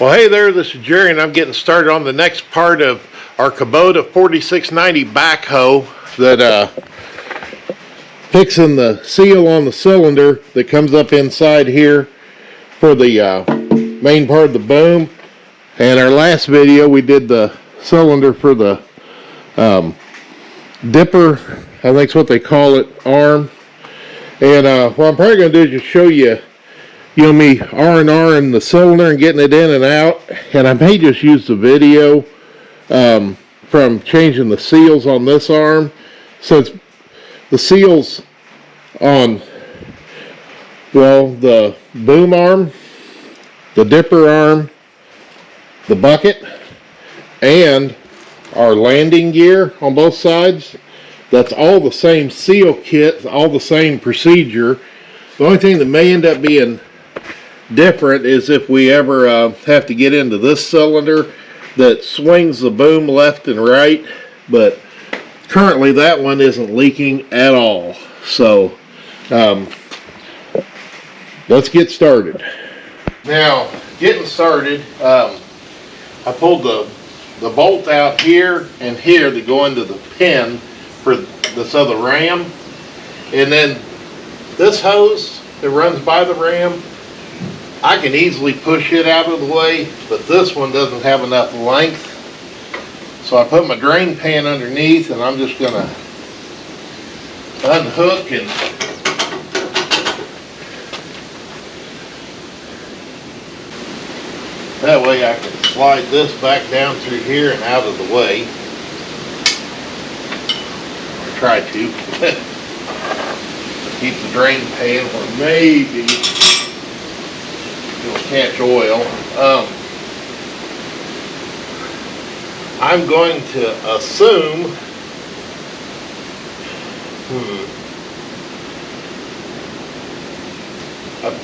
Well, hey there, this is Jerry, and I'm getting started on the next part of our Kubota 4690 backhoe that fixing the seal on the cylinder that comes up inside here for the main part of the boom. And our last video we did the cylinder for the dipper, I think is what they call it, arm. And what I'm probably going to do is just show you me R&R in the cylinder and getting it in and out. And I may just use the video from changing the seals on this arm, since the seals on, well, the boom arm, the dipper arm, the bucket, and our landing gear on both sides, that's all the same seal kit, all the same procedure. The only thing that may end up being different is if we ever have to get into this cylinder that swings the boom left and right, but currently that one isn't leaking at all. So let's get started. Now, getting started, I pulled the bolt out here and here to go into the pin for this other ram, and then this hose that runs by the ram, I can easily push it out of the way, but this one doesn't have enough length. So I put my drain pan underneath, and I'm just going to unhook and that way I can slide this back down through here and out of the way. Or try to. Keep the drain pan where maybe it'll catch oil. I'm going to assume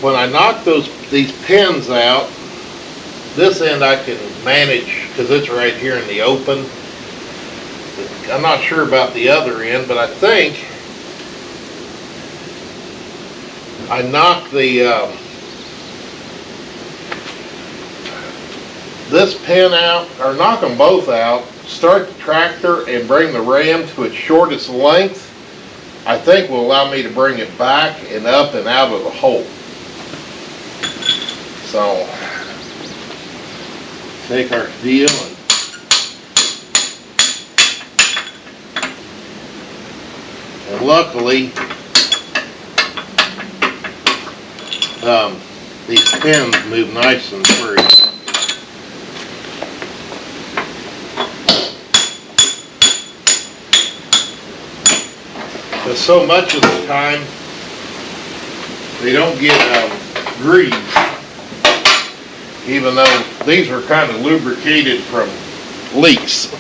when I knock these pins out, this end I can manage because it's right here in the open. I'm not sure about the other end, but I think I knock this pin out, or knock them both out, start the tractor and bring the ram to its shortest length. I think will allow me to bring it back and up and out of the hole. So take our steel and luckily these pins move nice and free. Because so much of the time they don't get greased, even though these are kind of lubricated from leaks.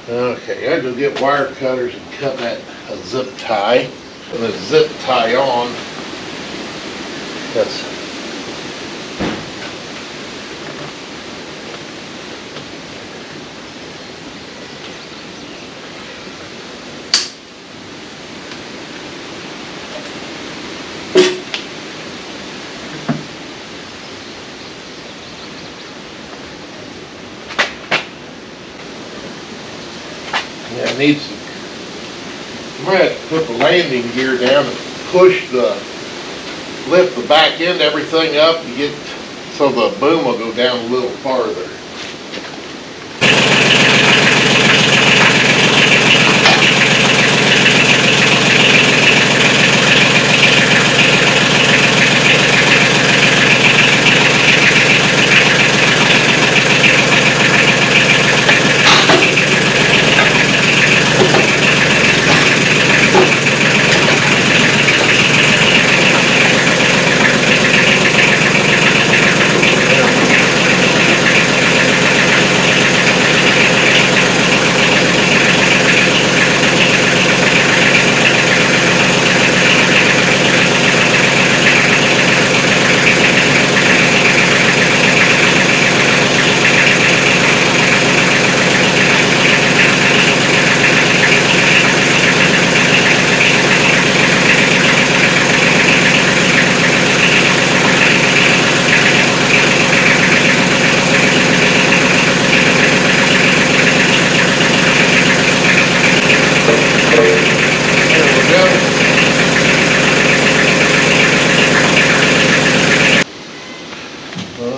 Okay, I go get wire cutters and cut that a zip tie. And the zip tie on. That's needs to, you might have to put the landing gear down and lift the back end, everything up, and get so the boom will go down a little farther.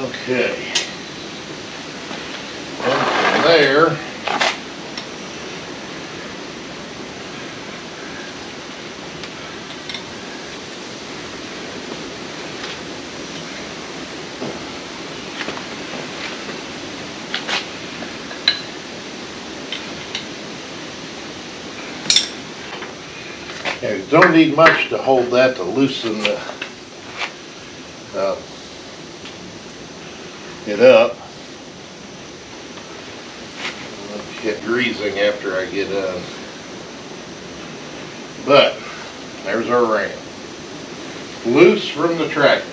Okay. And from there, you don't need much to hold that to loosen the, it up. I'll get greasing after I get done. But there's our ram. Loose from the tractor.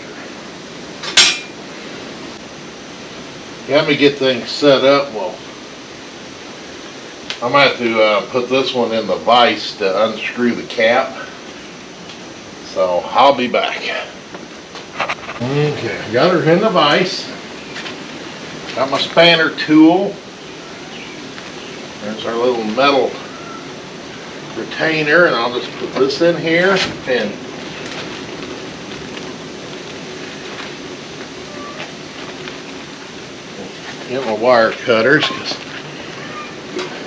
Got me get things set up. Well, I might have to put this one in the vise to unscrew the cap. So I'll be back. Okay, got her in the vise. Got my spanner tool. There's our little metal retainer, and I'll just put this in here and get my wire cutters.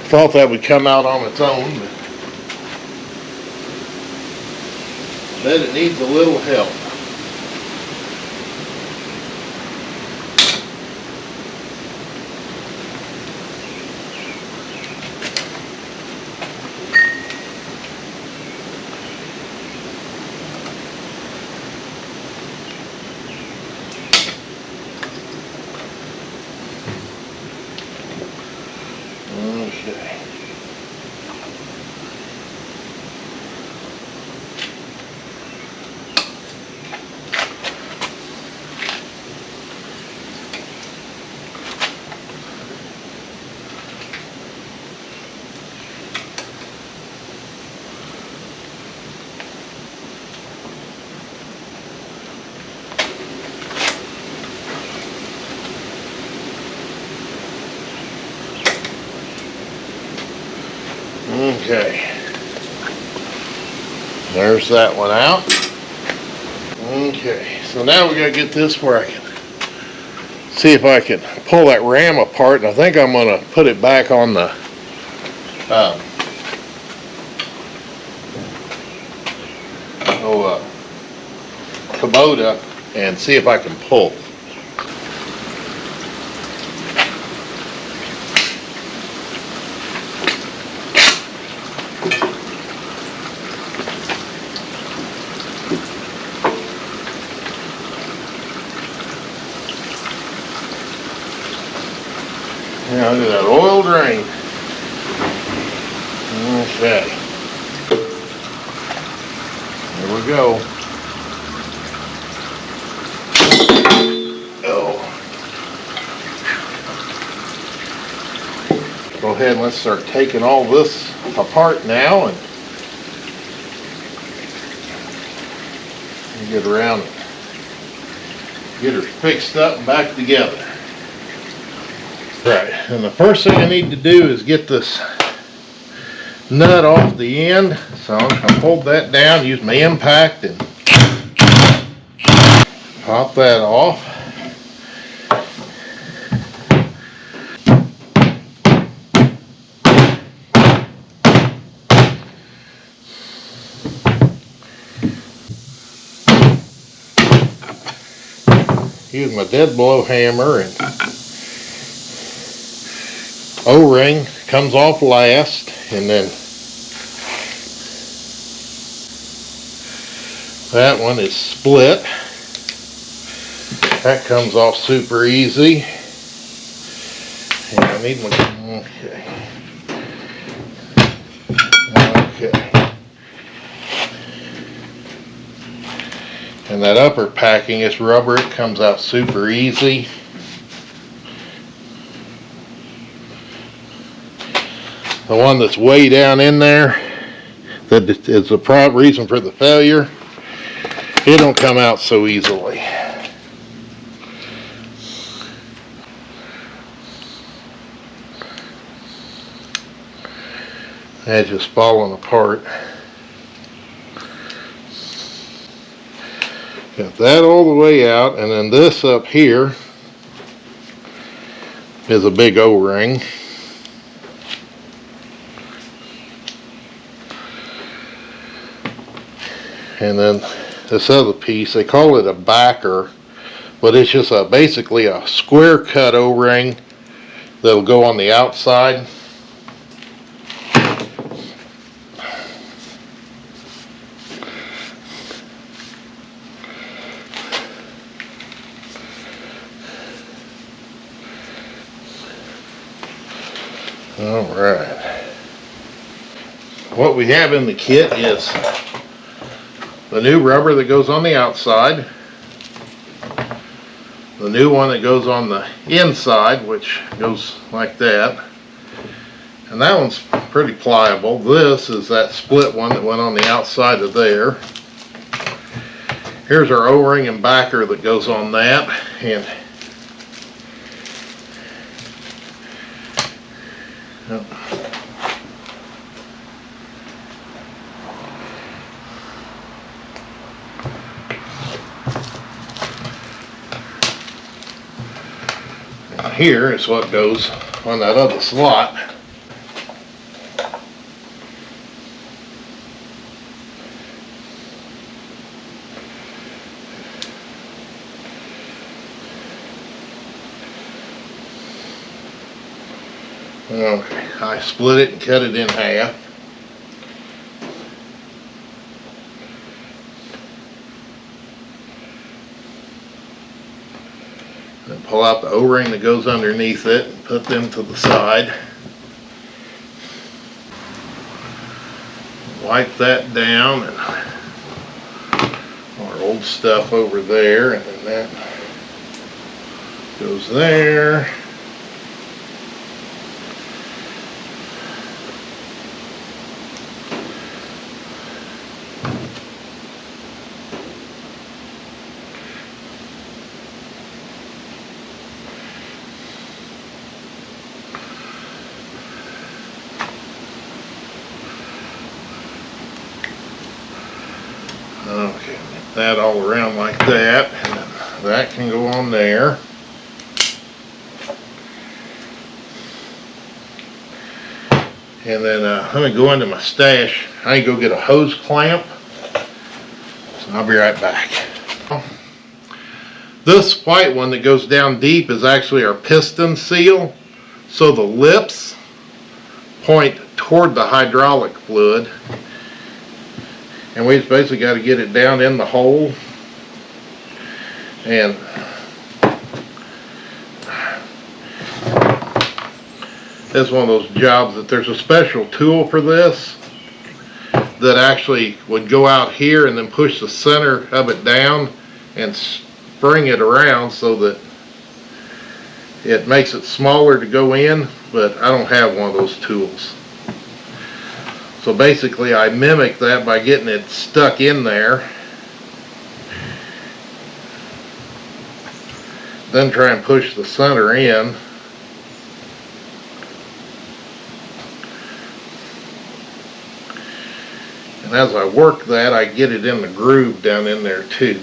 Thought that would come out on its own, but it needs a little help. Okay. Okay, there's that one out. Okay, so now we gotta get this where I can see if I can pull that ram apart, and I think I'm gonna put it back on the Kubota and see if I can pull. Yeah, look at that oil drain. Okay. Here we go. Oh. Go ahead and let's start taking all this apart now and get around and get her fixed up and back together. Right, and the first thing I need to do is get this nut off the end. So I'm going to hold that down, use my impact, and pop that off. Use my dead blow hammer, and O-ring comes off last, and then that one is split. That comes off super easy. And I need my, okay. And that upper packing is rubber, it comes out super easy. The one that's way down in there, that is the reason for the failure, it don't come out so easily. That's just falling apart. Got that all the way out, and then this up here, is a big O-ring. And then this other piece, they call it a backer, but it's just basically a square cut O-ring that'll go on the outside. Alright. What we have in the kit is the new rubber that goes on the outside, the new one that goes on the inside, which goes like that, and that one's pretty pliable. This is that split one that went on the outside of there. Here's our O-ring and backer that goes on that, and here is what goes on that other slot. Okay, I split it and cut it in half. Then pull out the O-ring that goes underneath it and put them to the side. Wipe that down, and our old stuff over there, and then that goes there. Okay, get that all around like that, and then that can go on there. And then let me go into my stash. I need to go get a hose clamp, so I'll be right back. This white one that goes down deep is actually our piston seal, so the lips point toward the hydraulic fluid. And we just basically got to get it down in the hole, and it's one of those jobs that there's a special tool for this that actually would go out here and then push the center of it down and spring it around so that it makes it smaller to go in, but I don't have one of those tools. So basically I mimic that by getting it stuck in there, then try and push the center in. And as I work that, I get it in the groove down in there too.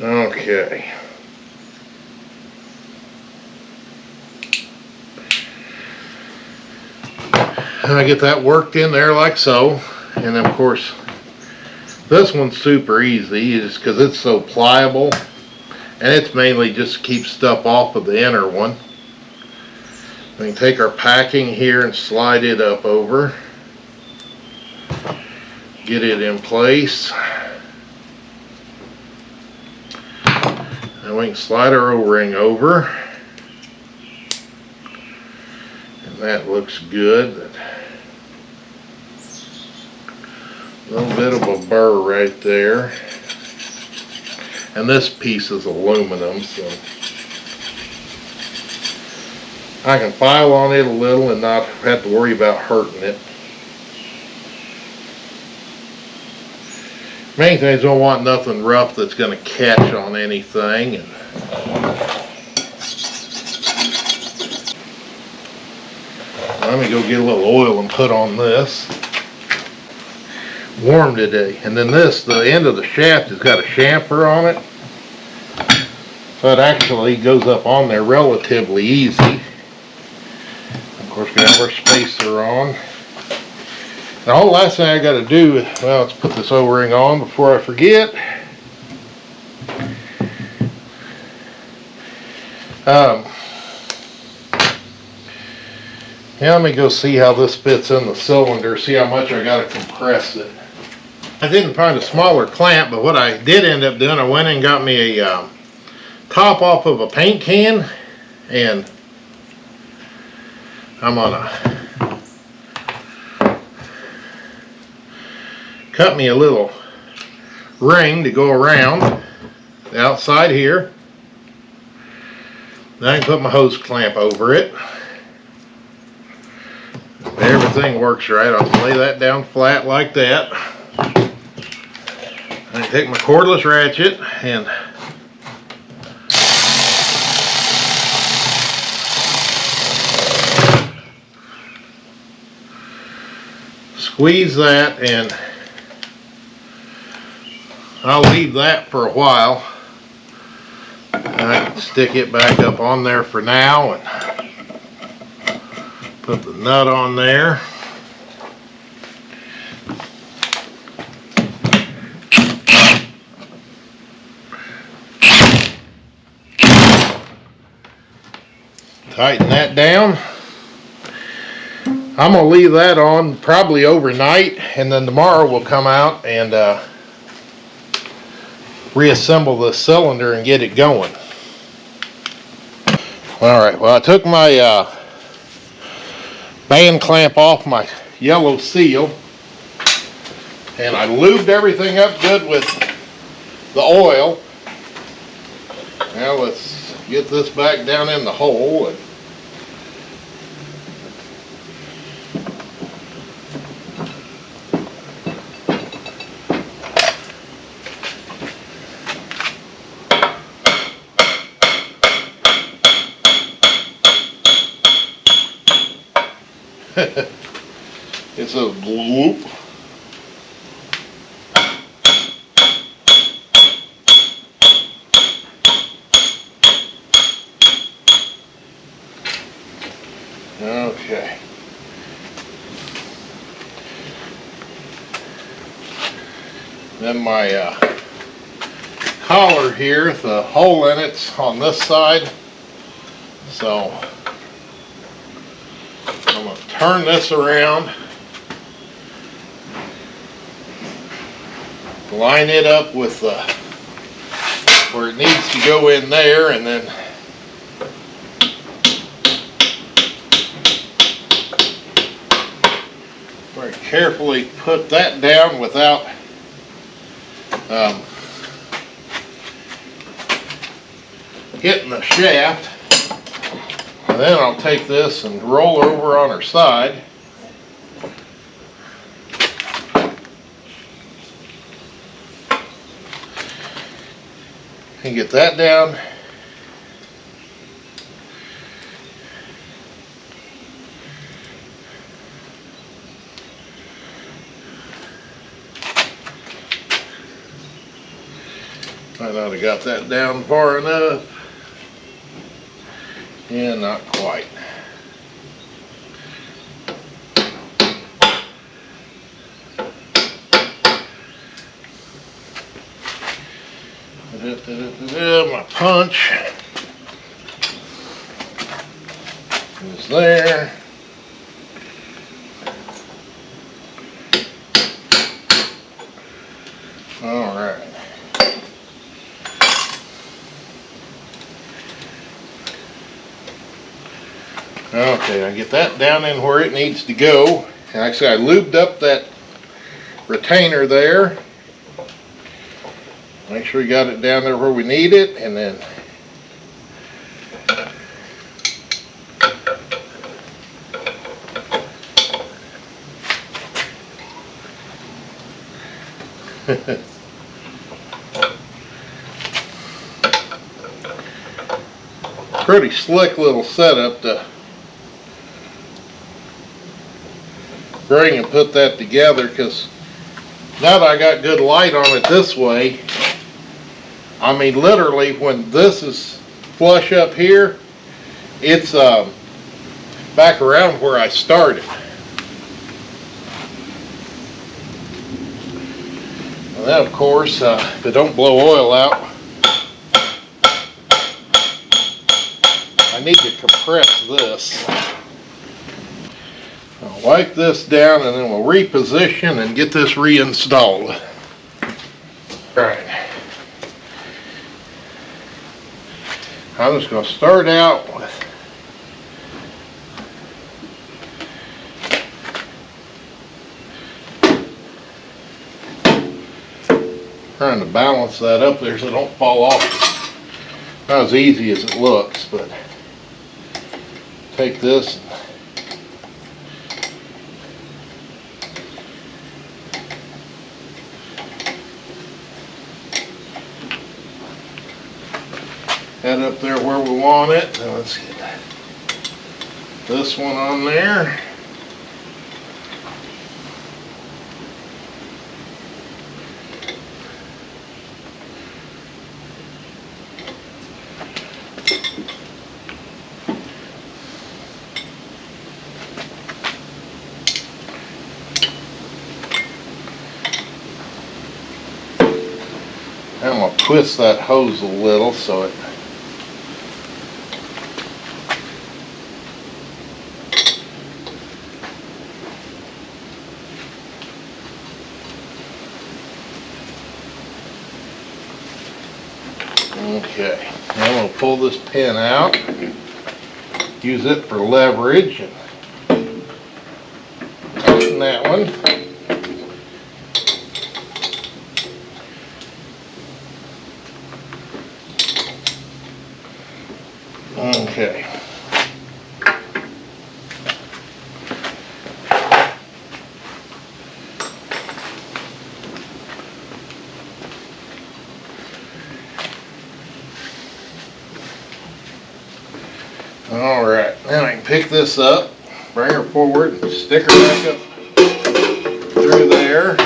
Okay. And I get that worked in there like so. And then of course, this one's super easy just because it's so pliable. And it's mainly just to keep stuff off of the inner one. We can take our packing here and slide it up over. Get it in place. And we can slide our O-ring over. That looks good. A little bit of a burr right there. And this piece is aluminum, so I can file on it a little and not have to worry about hurting it. Main thing is, don't want nothing rough that's going to catch on anything. And let me go get a little oil and put on this. Warm today. And then this, the end of the shaft has got a chamfer on it. So it actually goes up on there relatively easy. Of course, we have our spacer on. The whole last thing I got to do is, well, let's put this O-ring on before I forget. Now let me go see how this fits in the cylinder, see how much I got to compress it. I didn't find a smaller clamp, but what I did end up doing, I went and got me a top off of a paint can, and I'm gonna cut me a little ring to go around the outside here. Then I can put my hose clamp over it. If everything works right, I'll lay that down flat like that. I take my cordless ratchet and squeeze that, and I'll leave that for a while. I can stick it back up on there for now and put the nut on there. Tighten that down. I'm going to leave that on probably overnight, and then tomorrow we'll come out and reassemble the cylinder and get it going. Alright, well, I took my band clamp off my yellow seal, and I lubed everything up good with the oil. Now let's get this back down in the hole. And it's a loop. Okay. Then my collar here, the hole in it's on this side, so I'm going to turn this around, line it up with where it needs to go in there, and then very carefully put that down without hitting the shaft. And then I'll take this and roll over on her side. And get that down. I thought I got that down far enough. Yeah, not quite. My punch is there. All right. Okay, I get that down in where it needs to go. And actually I lubed up that retainer there. Make sure we got it down there where we need it, and then pretty slick little setup to bring and put that together, because now that I got good light on it this way, I mean literally when this is flush up here, it's back around where I started. And then of course, if it don't blow oil out, I need to compress this. I'll wipe this down and then we'll reposition and get this reinstalled. Alright. I'm just going to start out with trying to balance that up there so it don't fall off. Not as easy as it looks, but take this head up there where we want it. Now let's get this one on there. I'm going to twist that hose a little so it okay. Now I'm going to pull this pin out, use it for leverage, and tighten that one. Okay. Alright, now I can pick this up, bring her forward, and stick her back up through there.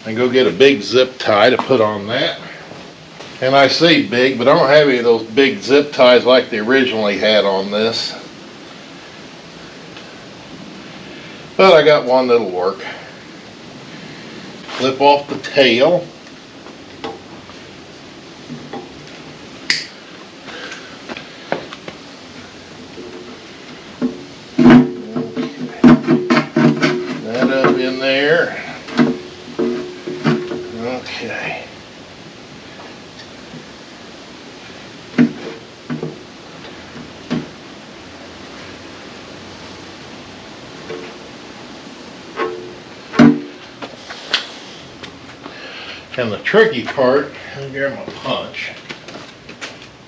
And go get a big zip tie to put on that. And I say big, but I don't have any of those big zip ties like they originally had on this. But I got one that'll work. Flip off the tail. That up in there. Okay. And the tricky part, I'll grab my punch.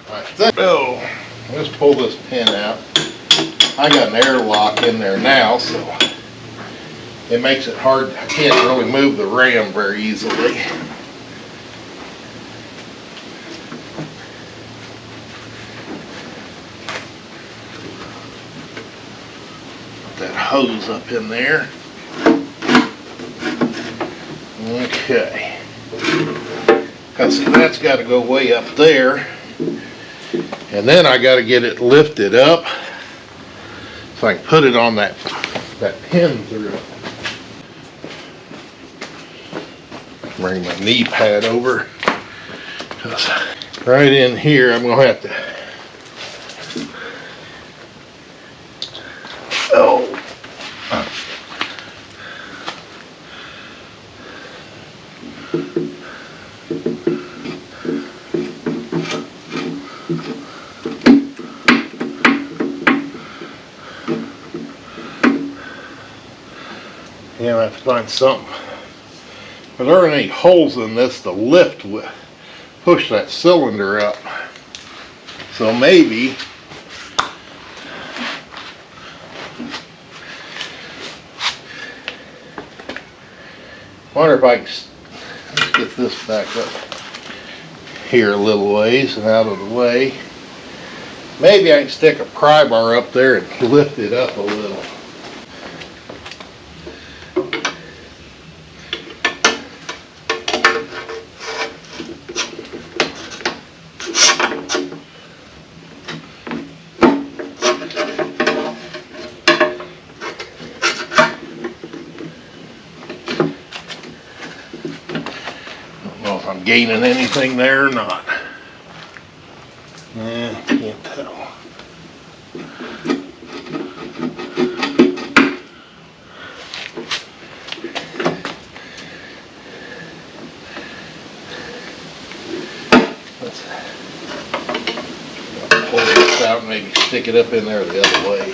I think, oh, let's pull this pin out. I got an airlock in there now, so it makes it hard. I can't really move the ram very easily. Put that hose up in there. Okay. Cause see, that's got to go way up there, and then I got to get it lifted up so I can put it on that pin through it. Bring my knee pad over, cause right in here I'm gonna have to. Yeah, I have to find something. But there aren't any holes in this to lift with, push that cylinder up. So maybe wonder if I can, let's get this back up here a little ways and out of the way. Maybe I can stick a pry bar up there and lift it up a little. I'm gaining anything there or not. Can't tell. Let's pull this out and maybe stick it up in there the other way.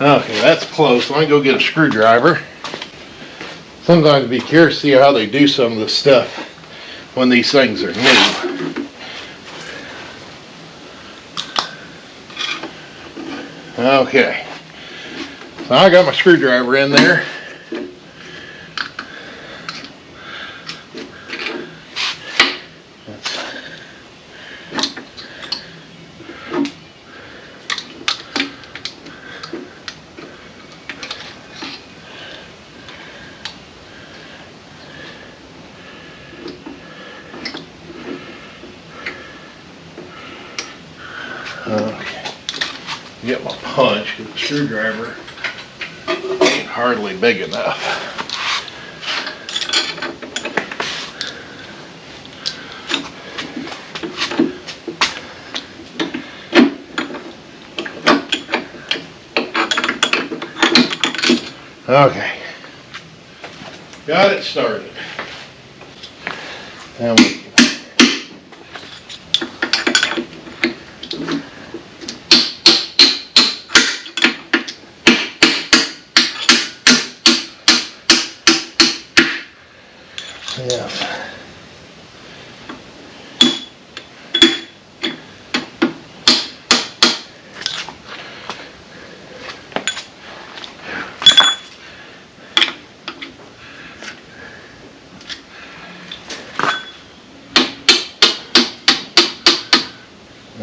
Okay, that's close. Let me go get a screwdriver. Sometimes I'd be curious to see how they do some of this stuff when these things are new. Okay, so I got my screwdriver in there. Okay, get my punch because the screwdriver ain't hardly big enough. Okay, got it started. Now we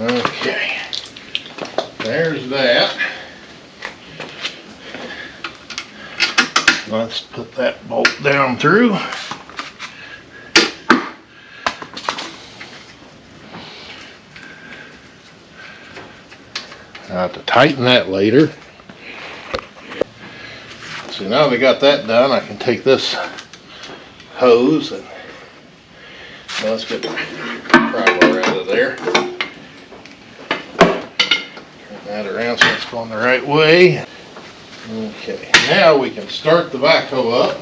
okay, there's that. Let's put that bolt down through. I'll have to tighten that later. So now that I got that done, I can take this hose and let's get the pry bar out of there. Turn that around so it's going the right way. Okay, now we can start the backhoe up.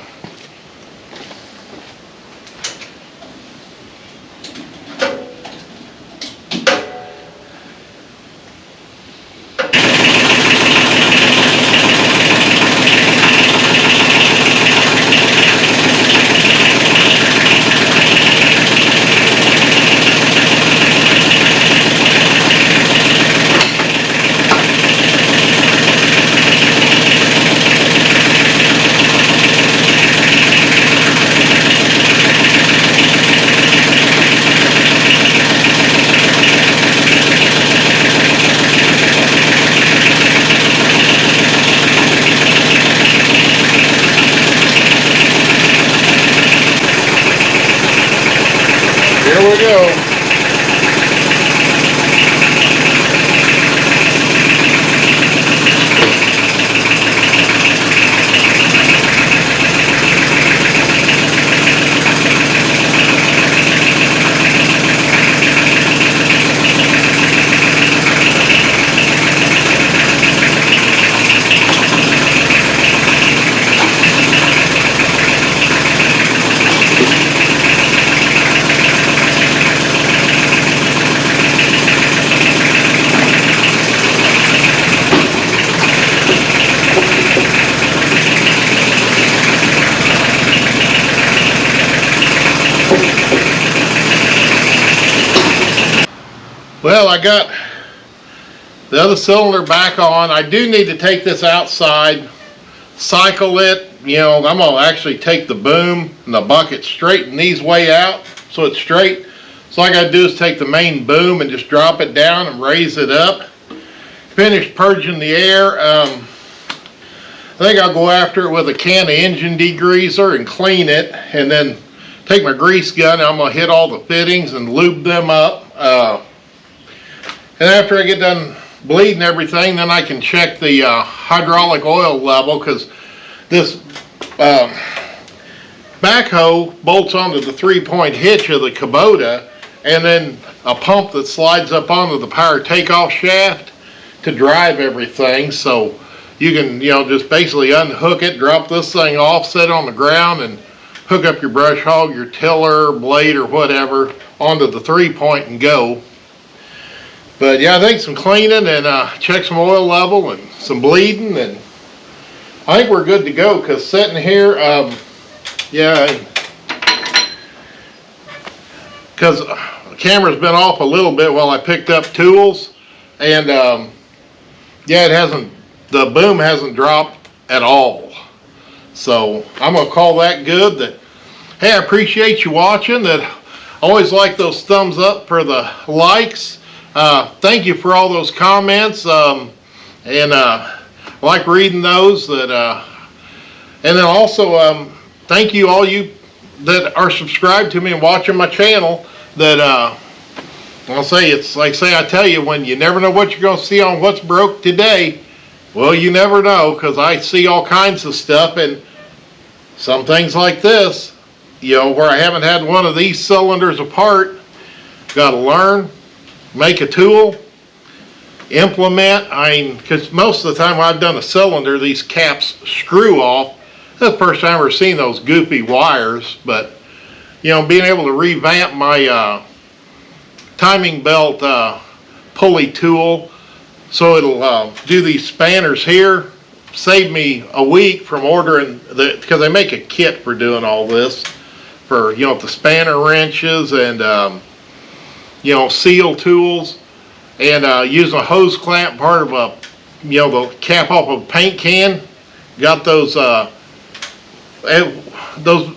Well, I got the other cylinder back on. I do need to take this outside, cycle it. You know, I'm gonna actually take the boom and the bucket, straighten these way out so it's straight. So all I gotta do is take the main boom and just drop it down and raise it up. Finish purging the air. I think I'll go after it with a can of engine degreaser and clean it, and then take my grease gun and I'm gonna hit all the fittings and lube them up. And after I get done bleeding everything, then I can check the hydraulic oil level, because this backhoe bolts onto the 3-point hitch of the Kubota, and then a pump that slides up onto the power takeoff shaft to drive everything. So you can, you know, just basically unhook it, drop this thing off, set it on the ground, and hook up your brush hog, your tiller, blade, or whatever onto the 3-point and go. But yeah, I think some cleaning and check some oil level and some bleeding, and I think we're good to go. Because sitting here, yeah, because the camera's been off a little bit while I picked up tools, and yeah, it hasn't, the boom hasn't dropped at all. So I'm gonna call that good. That, hey, I appreciate you watching. That I always like those thumbs up for the likes. Thank you for all those comments, and I like reading those. That and then also thank you all you that are subscribed to me and watching my channel. That I'll say, it's like I tell you, when you never know what you're going to see on What's Broke Today. Well, you never know, because I see all kinds of stuff, and some things like this, you know, where I haven't had one of these cylinders apart. Got to learn, make a tool, implement. I mean, because most of the time when I've done a cylinder, these caps screw off. That's the first time I've ever seen those goofy wires. But, you know, being able to revamp my timing belt pulley tool so it'll do these spanners here, saved me a week from ordering, because they make a kit for doing all this, for, you know, the spanner wrenches and you know, seal tools, and using a hose clamp, part of a, you know, the cap off of a paint can. Got those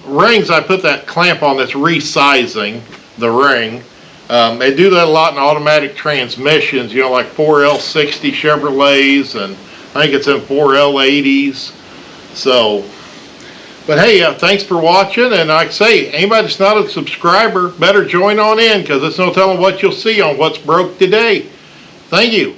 rings. I put that clamp on that's resizing the ring. They do that a lot in automatic transmissions, you know, like 4L60 Chevrolets, and I think it's in 4L80s. So, but hey, thanks for watching, and like I say, anybody that's not a subscriber better join on in, because there's no telling what you'll see on What's Broke Today. Thank you.